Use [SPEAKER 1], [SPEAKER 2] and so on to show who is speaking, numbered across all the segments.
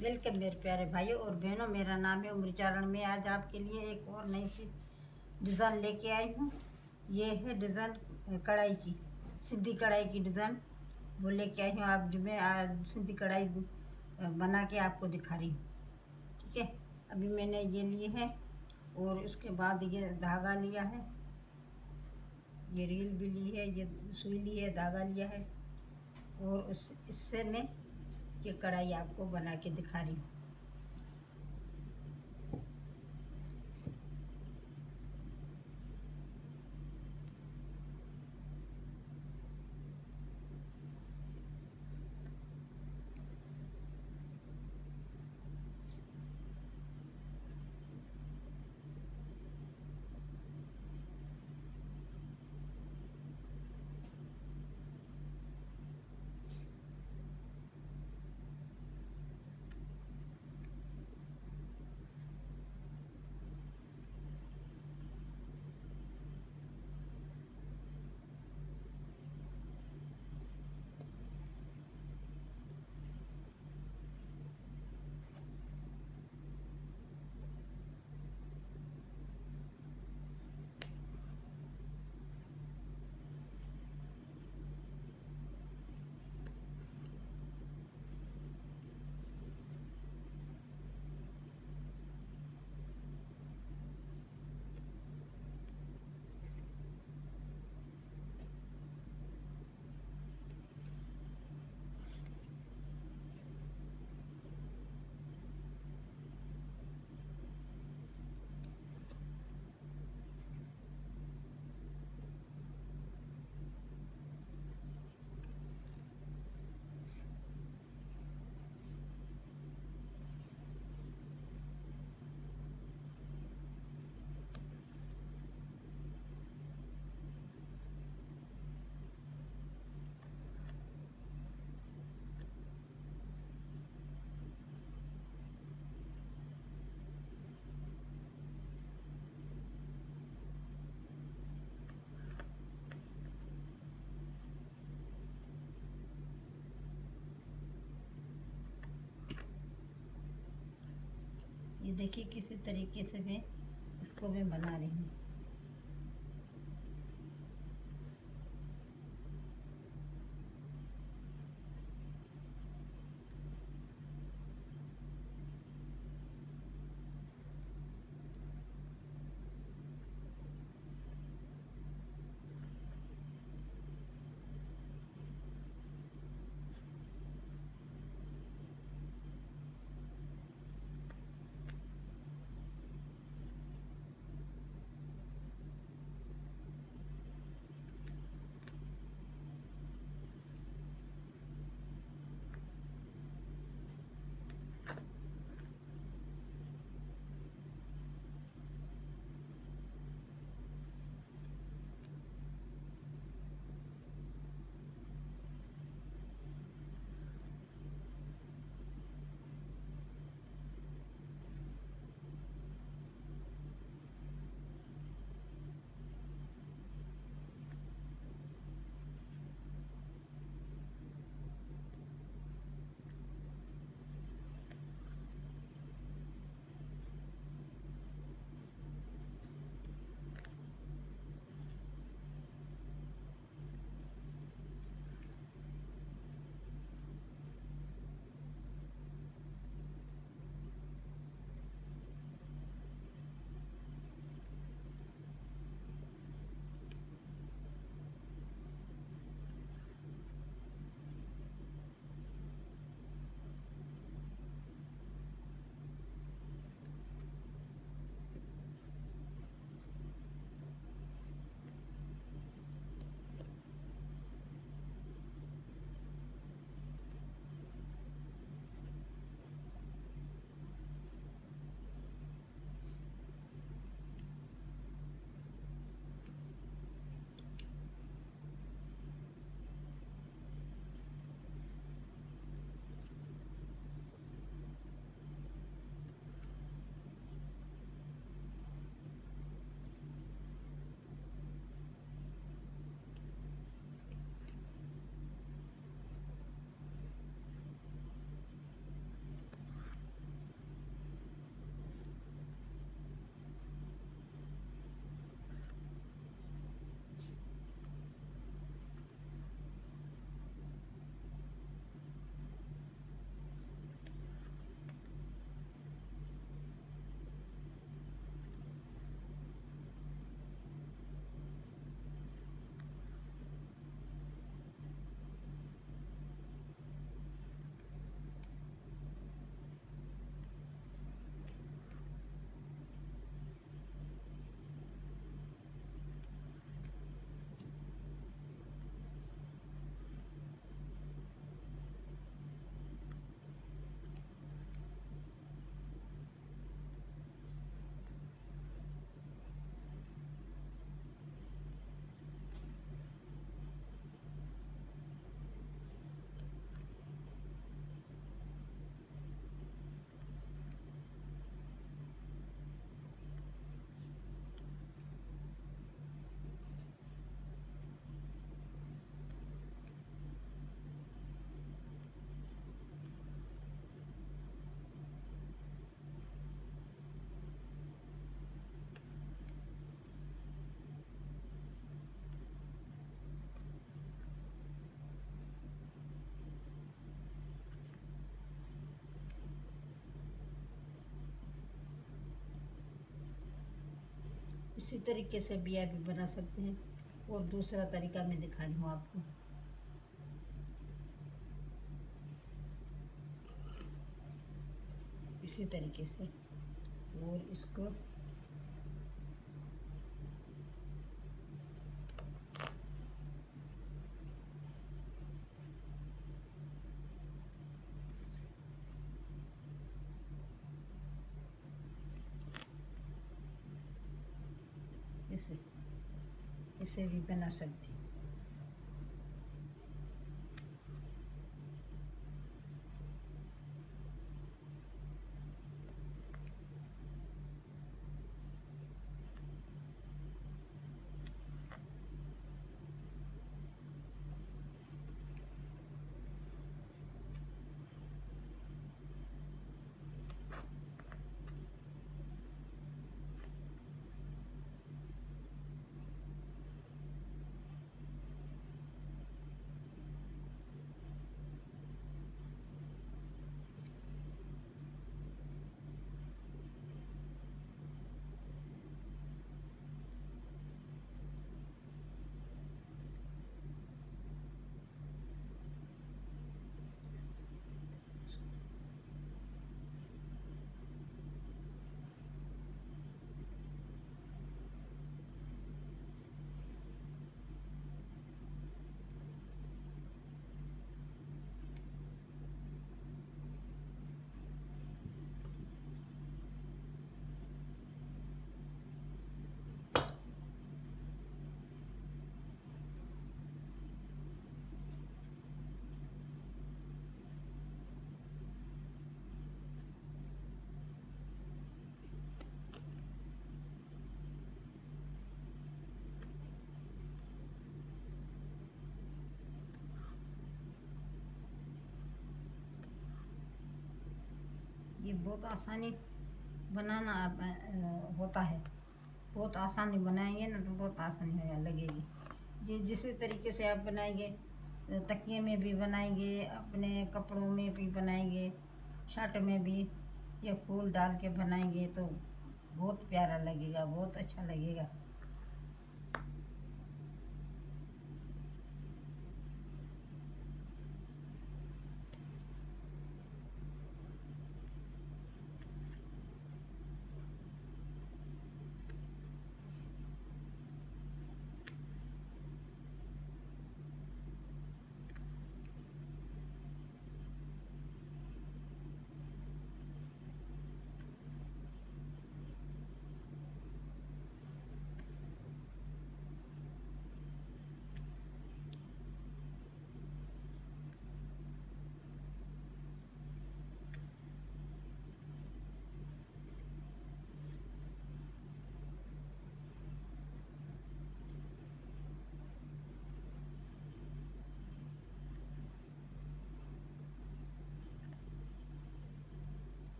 [SPEAKER 1] Welcome मेरे प्यारे भाइयों और बहनों, मेरा नाम है उम्रचारण। मैं आज आपके लिए एक और नई सी डिज़ाइन लेके आई हूँ। ये है डिज़ाइन कढ़ाई की, सीधी कढ़ाई की डिज़ाइन वो लेके आई हूँ। आप जो मैं आज सीधी कढ़ाई बना के आपको दिखा रही हूँ। ठीक है, अभी मैंने ये लिए है और उसके बाद ये धागा लिया है, ये रील भी ली है, ये सुई ली है, धागा लिया है और इससे मैं ये कढ़ाई आपको बना के दिखा रही हूँ। ये देखिए किसी तरीके से मैं इसको मैं बना रही हूँ। इसी तरीके से भी आप भी बना सकते हैं। और दूसरा तरीका मैं दिखा रही हूँ आपको। इसी तरीके से, और इसको इसे भी बना सकती हूँ। ये बहुत आसानी बनाना होता है। बहुत आसानी बनाएंगे ना तो बहुत आसानी लगेगी। ये जिस तरीके से आप बनाएंगे, तकिए में भी बनाएंगे, अपने कपड़ों में भी बनाएंगे, शर्ट में भी ये फूल डाल के बनाएंगे तो बहुत प्यारा लगेगा, बहुत अच्छा लगेगा।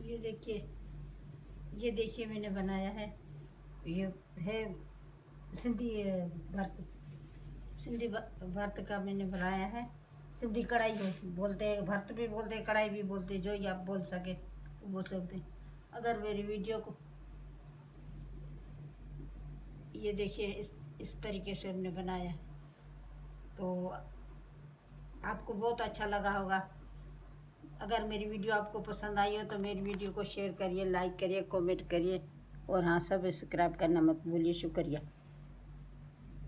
[SPEAKER 1] ये देखिए मैंने बनाया है। ये है सिंधी भर्त। सिंधी भर्त का मैंने बनाया है। सिंधी कढ़ाई बोलते हैं, भर्त भी बोलते हैं, कढ़ाई भी बोलते हैं, जो ही आप बोल सके वो बोल सकते हैं। अगर मेरी वीडियो को ये देखिए इस तरीके से हमने बनाया है, तो आपको बहुत अच्छा लगा होगा। अगर मेरी वीडियो आपको पसंद आई हो तो मेरी वीडियो को शेयर करिए, लाइक करिए, कमेंट करिए और हाँ, सब्सक्राइब करना मत भूलिए। शुक्रिया।